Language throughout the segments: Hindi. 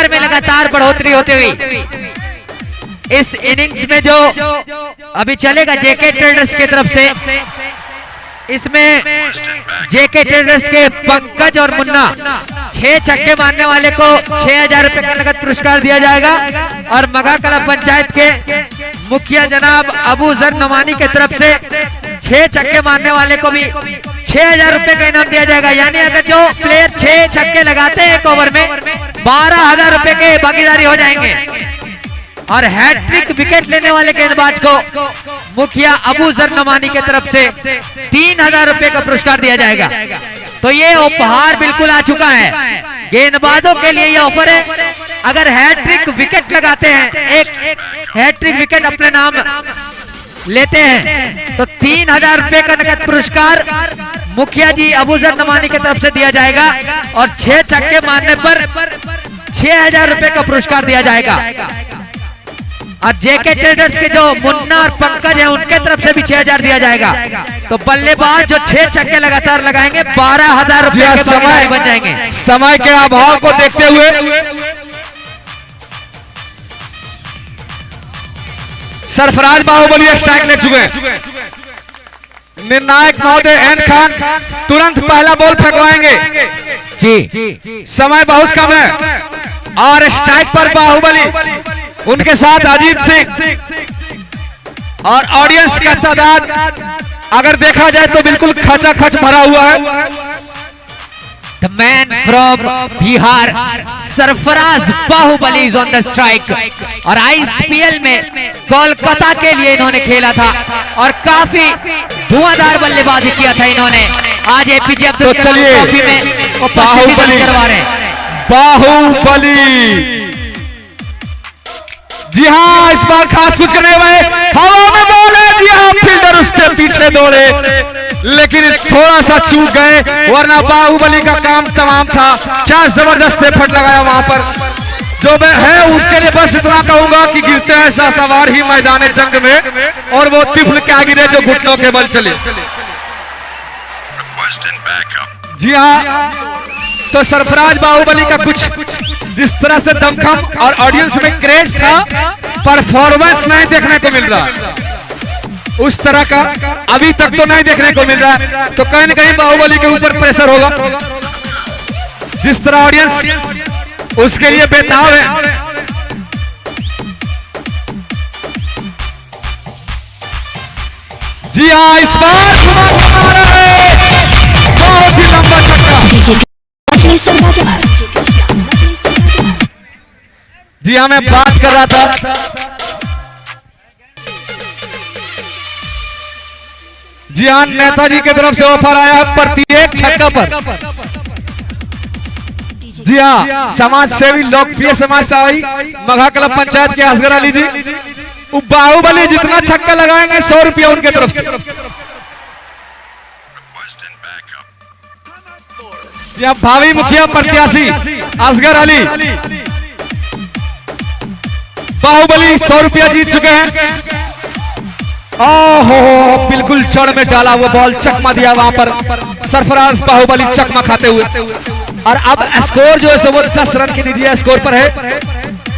स्कोर में लगातार बढ़ोतरी होते हुई इस इनिंग्स में जो अभी चलेगा जेके ट्रेडर्स की तरफ से, इसमें जेके ट्रेडर्स के पंकज और मुन्ना 6 छक्के मारने वाले को 6000 रुपए का नगद पुरस्कार दिया जाएगा। और मगा कला पंचायत के मुखिया जनाब अबू जर नमानी की तरफ से 6 छक्के मारने वाले को भी 6000 रुपए का इनाम दिया जाएगा। यानी अगर जो प्लेयर 6 छक्के लगाते हैं एक ओवर में 12000 रुपए के भागीदारी हो जाएंगे। और हैट्रिक विकेट लेने वाले गेंदबाज को मुखिया अबू जर नमानी की तरफ से 3000 रुपए का पुरस्कार दिया जाएगा। तो ये उपहार बिल्कुल आ चुका है गेंदबाजों के लिए। ये ऑफर है, अगर हैट्रिक विकेट लगाते हैं, एक हैट्रिक विकेट अपने नाम लेते हैं तो 3000 रुपए का नगद पुरस्कार मुखिया जी अबू जर नमानी की तरफ से दिया जाएगा। और 6 छक्के मारने पर 6000 रुपए का पुरस्कार दिया जाएगा। और जेके ट्रेडर्स के जो मुन्ना और पंकज हैं उनके तरफ से भी 6000 दिया जाएगा। तो बल्लेबाज जो 6 छक्के लगातार लगाएंगे 12000 रुपए के भागीदार बन जाएंगे। समय के अभाव को देखते हुए सरफराज बाहुबली स्ट्राइक ले चुके हैं। निर्णायक महोदय एन खान तुरंत पहला बॉल फेंकवाएंगे जी। समय बहुत कम है और स्ट्राइक पर बाहुबली, उनके साथ अजीत सिंह और ऑडियंस का तादाद अगर देखा जाए तो बिल्कुल खचाखच भरा हुआ है। The man from Bihar Sarfaraz Bahubali is on the strike. और आईपीएल में कोलकाता के लिए इन्होंने खेला था और काफी धुआंधार बल्लेबाजी किया था इन्होंने। आज एपीजे अब्दुल कलाम ट्रॉफी में उपस्थिति करवा रहे हैं बाहुबली। जी हाँ, इस बार खास कुछ करने वाले हवा में बॉल है। जी हाँ, फील्डर उसके पीछे दौड़े लेकिन थोड़ा सा चूक गए, वरना बाहुबली का काम तमाम था। क्या जबरदस्त एफर्ट लगाया वहां पर। जो मैं है उसके लिए बस इतना कहूंगा कि गिरते हैं ऐसा सवार ही मैदान जंग में, और वो तिफल क्या गिरे जो घुटनों के बल चले। जी हाँ, तो सरफराज बाहुबली का कुछ जिस तरह से दमखम और ऑडियंस में क्रेज था, परफॉर्मेंस नहीं देखने को मिल रहा उस तरह का, अभी तक तो नहीं देखने को मिल रहा। तो कहीं ना कहीं बाहुबली के ऊपर प्रेशर होगा। जिस तरह ऑडियंस उसके लिए बेताब है। जी हाँ, इस बार बहुत ही लंबा छक्का। जी हाँ, मैं बात कर रहा था। जी हाँ, नेताजी की तरफ से ऑफर आया है प्रत्येक छक्का पर। जी हाँ, समाज सेवी लोकप्रिय समाज सेवी मघा क्लब पंचायत के असगर अली जी, बाहुबली जितना छक्का लगाएंगे 100 रुपया उनके तरफ से। या भावी मुखिया प्रत्याशी असगर अली, बाहुबली 100 रुपया जीत चुके हैं। ओहो, बिल्कुल जड़ में डाला हुआ बॉल, चकमा दिया वहां पर सरफराज बाहुबली चकमा खाते हुए। और अब स्कोर जो है वो 10 रन के नीचे स्कोर पर है,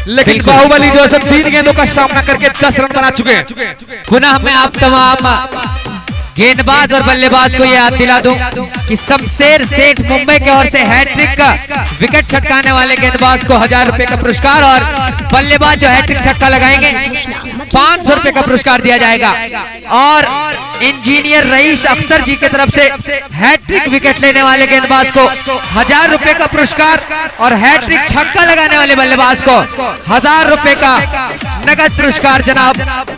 लेकिन बाहुबली जो है 3 गेंदों का सामना करके 10 रन बना चुके हैं। पुनः मैं आप तमाम गेंदबाज और बल्लेबाज को यह याद दिला दूं कि शमशेर सेठ मुंबई की ओर से हैट्रिक का विकेट छटकाने वाले गेंदबाज को 1000 रुपए का पुरस्कार और बल्लेबाज जो हैट्रिक छक्का लगाएंगे 500 रुपए का पुरस्कार दिया जाएगा। और इंजीनियर रईस अख्तर जी की तरफ से हैट्रिक विकेट लेने वाले गेंदबाज को 1000 रुपए का पुरस्कार और हैट्रिक छक्का लगाने वाले बल्लेबाज को 1000 रुपए का नगद पुरस्कार जनाब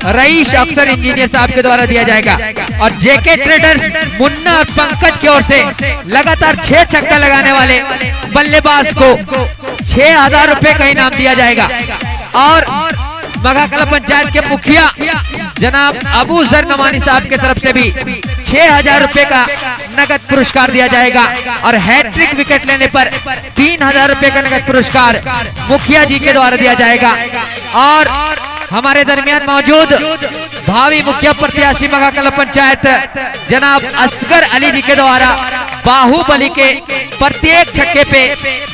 रईस अख्तर इंजीनियर साहब के द्वारा दिया जाएगा। और जेके ट्रेडर्स मुन्ना और पंकज की ओर से लगातार 6 छक्का लगाने वाले बल्लेबाज को 6000 रुपए का इनाम दिया जाएगा। और मघा कला पंचायत के मुखिया जनाब अबू जर नमानी साहब की तरफ से भी 6000 रुपए का नगद पुरस्कार दिया जाएगा। और हैट्रिक विकेट लेने पर 3000 रुपए का नगद पुरस्कार मुखिया जी के द्वारा दिया जाएगा। और हमारे दरमियान मौजूद भावी मुखिया प्रत्याशी मगाकला पंचायत जनाब असगर अली जी के द्वारा बाहुबली के प्रत्येक छक्के पे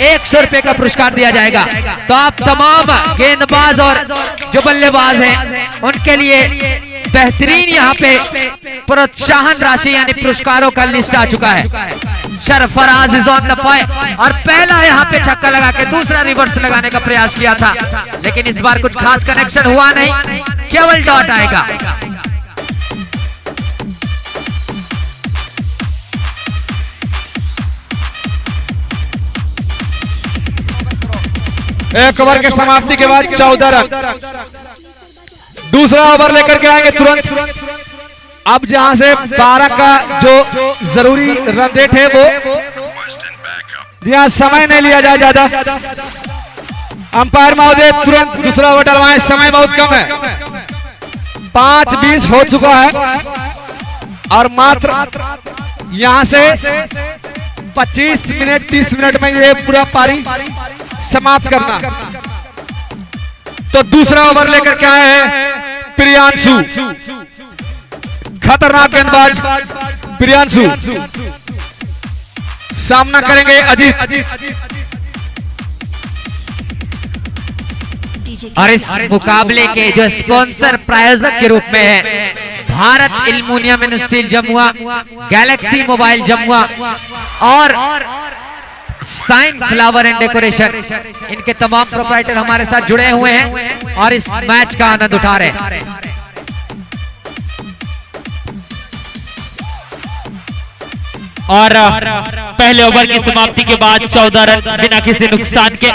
100 रुपए का पुरस्कार दिया जाएगा। तो आप तमाम गेंदबाज और जो बल्लेबाज हैं उनके लिए बेहतरीन यहाँ पे प्रोत्साहन राशि यानी पुरस्कारों का लिस्ट आ चुका है। Sarfaraz is on the point और पहला यहाँ पे छक्का लगा के दूसरा रिवर्स लगाने का प्रयास किया था, लेकिन इस बार कुछ खास कनेक्शन हुआ नहीं, केवल डॉट आएगा। एक ओवर के समाप्ति के बाद 14 रन। दूसरा ओवर लेकर के आएंगे तुरंत। अब जहां से 12 का जो जरूरी रन रेट है वो यहाँ समय नहीं लिया जाए ज्यादा। अंपायर महोदय तुरंत दूसरा ओवर डलवाएं, समय बहुत कम है, 5:20 हो चुका है और मात्र यहां से 25 मिनट 30 मिनट में ये पूरा पारी समाप्त करना। तो दूसरा ओवर लेकर के आए हैं प्रियांशु, खतरनाक गेंदबाज प्रियांशु, सामना करेंगे अजीत। और इस मुकाबले के जो स्पॉन्सर प्रायोजक के रूप में है Bharat aluminium and steel Jamua, Galaxy mobile Jamua और साइन फ्लावर एंड डेकोरेशन, इनके तमाम प्रोप्राइटर हमारे साथ जुड़े हुए हैं और इस मैच का आनंद उठा रहे हैं। और पहले ओवर की समाप्ति के बाद 14 रन बिना किसी नुकसान के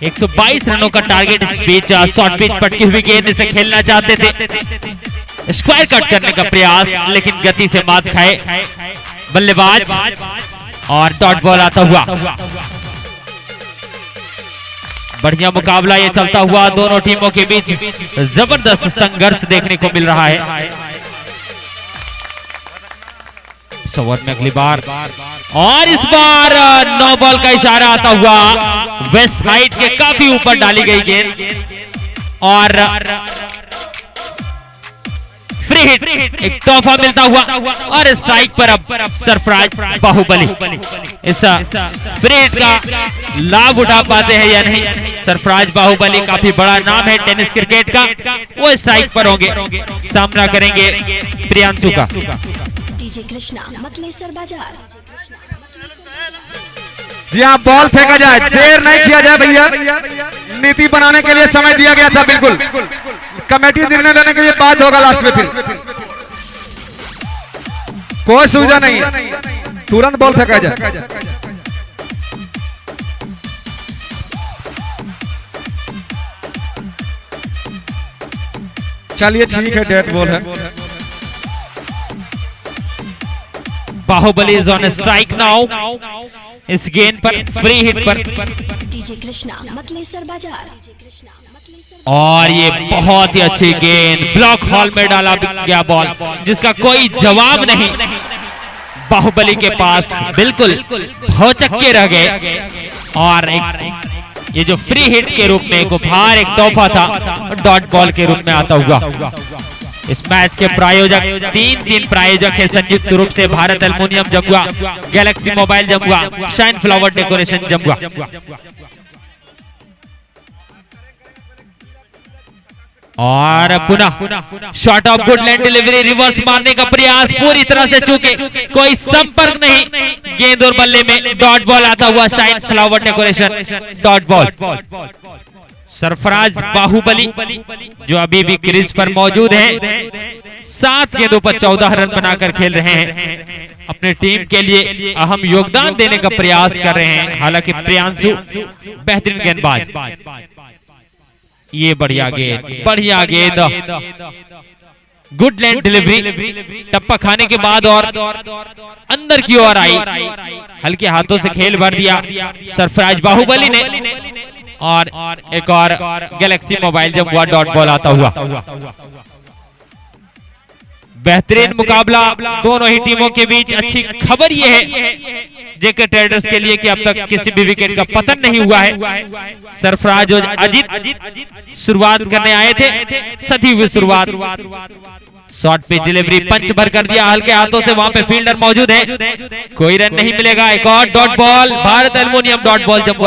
122 रनों का टारगेट। इस बीच शॉर्ट पिच पटकी हुई गेंद से खेलना चाहते थे, स्क्वायर कट करने का प्रयास, लेकिन गति से मात खाए बल्लेबाज और डॉट बॉल आता हुआ। बढ़िया मुकाबला ये चलता हुआ, दोनों टीमों के बीच जबरदस्त संघर्ष देखने को मिल रहा है। ओवर में अगली बार और इस बार नो बॉल का इशारा आता हुआ, वेस्ट हाइट के काफी ऊपर डाली गई गेंद और फ्री हिट, एक तोहफा मिलता हुआ और स्ट्राइक पर अब सरफराज बाहुबली इस फ्री हिट का लाभ उठा पाते हैं या नहीं। सरफराज बाहुबली काफी बड़ा नाम है टेनिस क्रिकेट का, वो स्ट्राइक पर होंगे, सामना करेंगे प्रियांशु का। डीजे कृष्णा मतलेसर बाजार। जी हाँ, बॉल फेंका जाए, देर नहीं किया जाए भैया, नीति बनाने के लिए समय दिया गया था। बिल्कुल कमेटी निर्णय लेने के लिए बात होगा लास्ट में, फिर कोई सुविधा नहीं है, तुरंत बॉल फेंका जाए। चलिए ठीक है, डेड बॉल है। Bahubali is on strike now, इस गेंद पर फ्री हिट पर डीजे कृष्णा मतलेसर बाजार। और ये बहुत ही अच्छी गेंद ब्लॉक हॉल में डाला गया बॉल, जिसका कोई जवाब नहीं बाहुबली के पास, बिल्कुल भौचक्के रह गए। और एक ये जो फ्री हिट के रूप में एक उपहार, एक तोहफा था, डॉट बॉल के रूप में आता हुआ। इस मैच के प्रायोजक तीन प्रायोजक है संयुक्त रूप से Bharat aluminium Jamua, Galaxy mobile Jamua, shine flower decoration Jamua. और पुनः shot of good land delivery, reverse मारने का प्रयास पूरी तरह से चूके, कोई संपर्क नहीं गेंद और बल्ले में, डॉट बॉल आता हुआ, shine flower decoration dot ball. Sarfaraz Bahubali जो अभी भी क्रीज पर मौजूद हैं, 7 गेंदों पर 14 रन बनाकर खेल रहे हैं, अपने टीम के लिए अहम योगदान देने का प्रयास कर रहे हैं। हालांकि प्रियांशु बेहतरीन गेंदबाज, ये बढ़िया गेंद गुड लैंड डिलीवरी, टप्पा खाने के बाद और अंदर की ओर आई, हल्के हाथों से खेल भर दिया सरफराज बाहुबली ने। और एक और Galaxy mobile Jamua dot ball आता हुआ। बेहतरीन मुकाबला दोनों ही टीमों के बीच। अच्छी खबर यह है जेके ट्रेडर्स के लिए कि अब तक किसी भी विकेट का पतन नहीं हुआ है। सरफराज और अजीत शुरुआत करने आए थे, सदी हुई शुरुआत, शॉट पे डिलीवरी पंच भर कर दिया हल्के हाथों से, वहां पे फील्डर मौजूद है, कोई रन नहीं मिलेगा। एक और dot ball, Bharat aluminium dot ball जब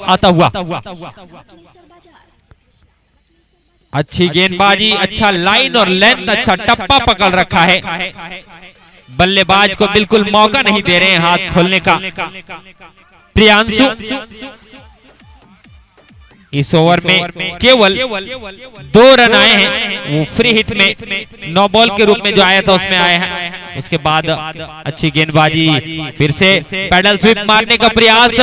आता हुआ। अच्छी गेंदबाजी, अच्छा लाइन और लेंथ, अच्छा टप्पा पकड़ रखा है, बल्लेबाज को बिल्कुल मौका नहीं दे रहे हैं हाथ खोलने का। प्रियांशु इस ओवर में केवल 2 रन आए हैं, वो फ्री हिट में 9 बॉल के रूप में जो आया था उसमें आए हैं। उसके बाद अच्छी गेंदबाजी, फिर से पैडल स्वीप मारने का प्रयास,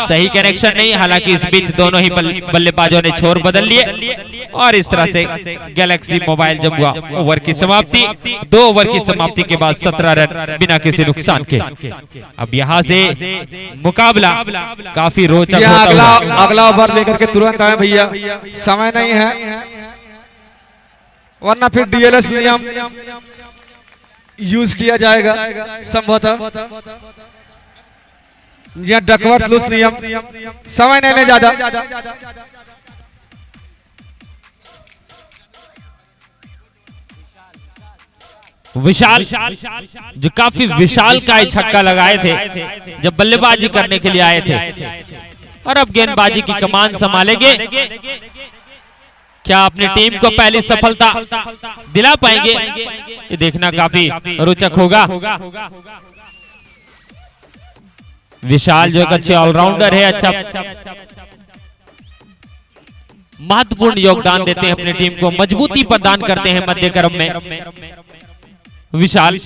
सही कनेक्शन नहीं, हालांकि इस बीच दोनों ही बल्लेबाजों ने छोर बदल लिए और इस तरह से गैलेक्सी मोबाइल जब हुआ ओवर की समाप्ति। 2 ओवर की समाप्ति के बाद 17 रन बिना किसी नुकसान के। अब यहाँ से मुकाबला काफी रोचक होता हुआ। अगला ओवर लेकर के तुरंत आए भैया, समय नहीं है वरना फिर डीएलएस नियम यूज किया जाएगा संभवतः, या डकवर्थ लूज नियम। समय नहीं ले ज्यादा। विशाल जो काफी विशाल का छक्का लगाए थे जब बल्लेबाजी करने के लिए आए थे, और अब गेंदबाजी की कमान संभालेंगे। क्या अपनी टीम को पहली सफलता दिला पाएंगे, ये देखना काफी रोचक होगा। विशाल जो एक अच्छे ऑलराउंडर है, अच्छा महत्वपूर्ण योगदान देते हैं, अपनी टीम को मजबूती प्रदान करते हैं मध्य क्रम में। विशाल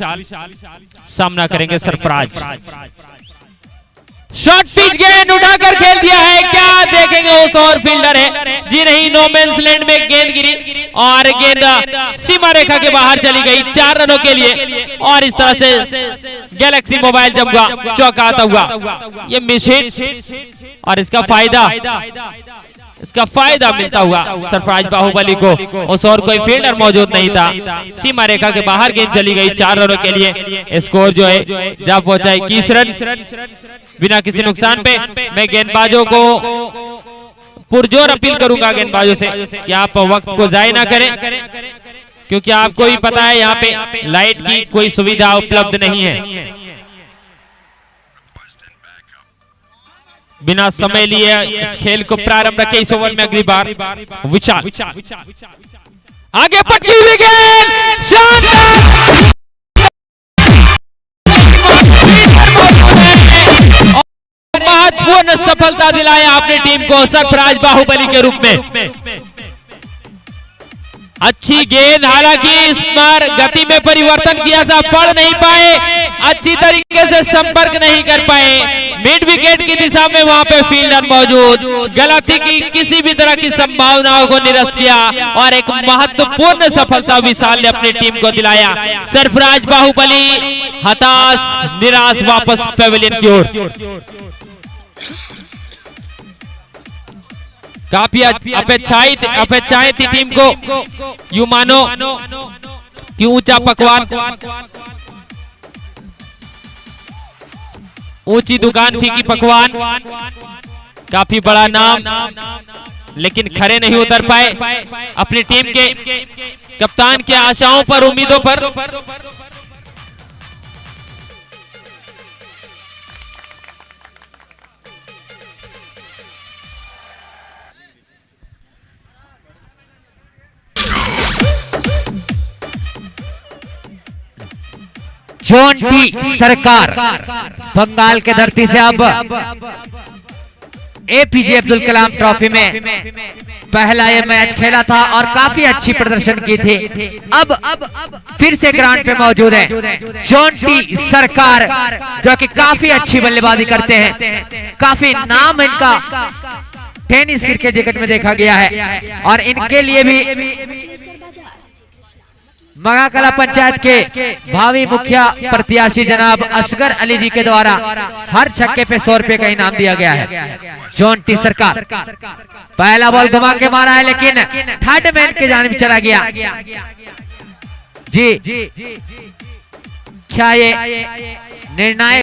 सामना करेंगे सरफराज, शॉर्ट पिच गेंद उठाकर खेल दिया है, क्या देखेंगे उस और फील्डर है जी नहीं, नो मैंस लैंड में गेंद गिरी और गेंद सीमा रेखा के बाहर चली गई 4 रनों के लिए। और इस तरह से गैलेक्सी मोबाइल जब चौका आता हुआ, ये मिस हिट और इसका फायदा मिलता हुआ सरफराज बाहुबली को। उस और कोई फील्डर मौजूद नहीं था, सीमा रेखा के बाहर गेंद चली गई 4 रनों के लिए। स्कोर जो है जब पहुंचा 21 रन बिना किसी नुकसान पे। मैं गेंदबाजों को पुरजोर अपील करूंगा गेंदबाजों से कि आप वक्त को जाया ना करें, क्योंकि आपको भी पता है यहाँ पे लाइट की कोई सुविधा उपलब्ध नहीं है। बिना समय लिए इस खेल को प्रारंभ रखे इस ओवर में अगली बार विशाल आगे पटकी हुई गेंद, शानदार महत्वपूर्ण सफलता दिलाया अपनी टीम को सरफराज बाहुबली के रूप में। अच्छी गेंद, हालांकि इस बार गति में परिवर्तन किया था, पढ़ नहीं पाए, अच्छी तरीके से संपर्क नहीं कर पाए, मिड विकेट की दिशा में वहां पे फील्डर मौजूद, गलती की किसी भी तरह की संभावनाओं को निरस्त किया और एक महत्वपूर्ण सफलता विशाल ने अपनी टीम को दिलाया। सरफराज बाहुबली हताश निराश वापस पेविलियन की ओर। काफी अपेक्षाएं थी टीम को, यूं मानो कि ऊंचा पकवान, ऊंची दुकान, फीकी पकवान, काफी बड़ा नाम, लेकिन खरे नहीं उतर पाए अपनी टीम के कप्तान की आशाओं पर, उम्मीदों पर। जॉन टी सरकार बंगाल के धरती से अब एपीजे अब्दुल कलाम ट्रॉफी में पहला ये मैच खेला था और काफी अच्छी प्रदर्शन की थी। अब फिर से ग्राउंड पे मौजूद है जॉन टी सरकार, जो कि काफी अच्छी बल्लेबाजी करते हैं, काफी नाम इनका टेनिस क्रिकेट जगत में देखा गया है। और इनके लिए भी मगाकला पंचायत के भावी मुखिया प्रत्याशी जनाब असगर अली जी के द्वारा हर छक्के पे 100 रुपए का इनाम दिया गया है। जॉन टी सरकार पहला बॉल घुमा के मारा है, लेकिन थर्ड मैन के जानिब चला गया। जी क्या ये निर्णायक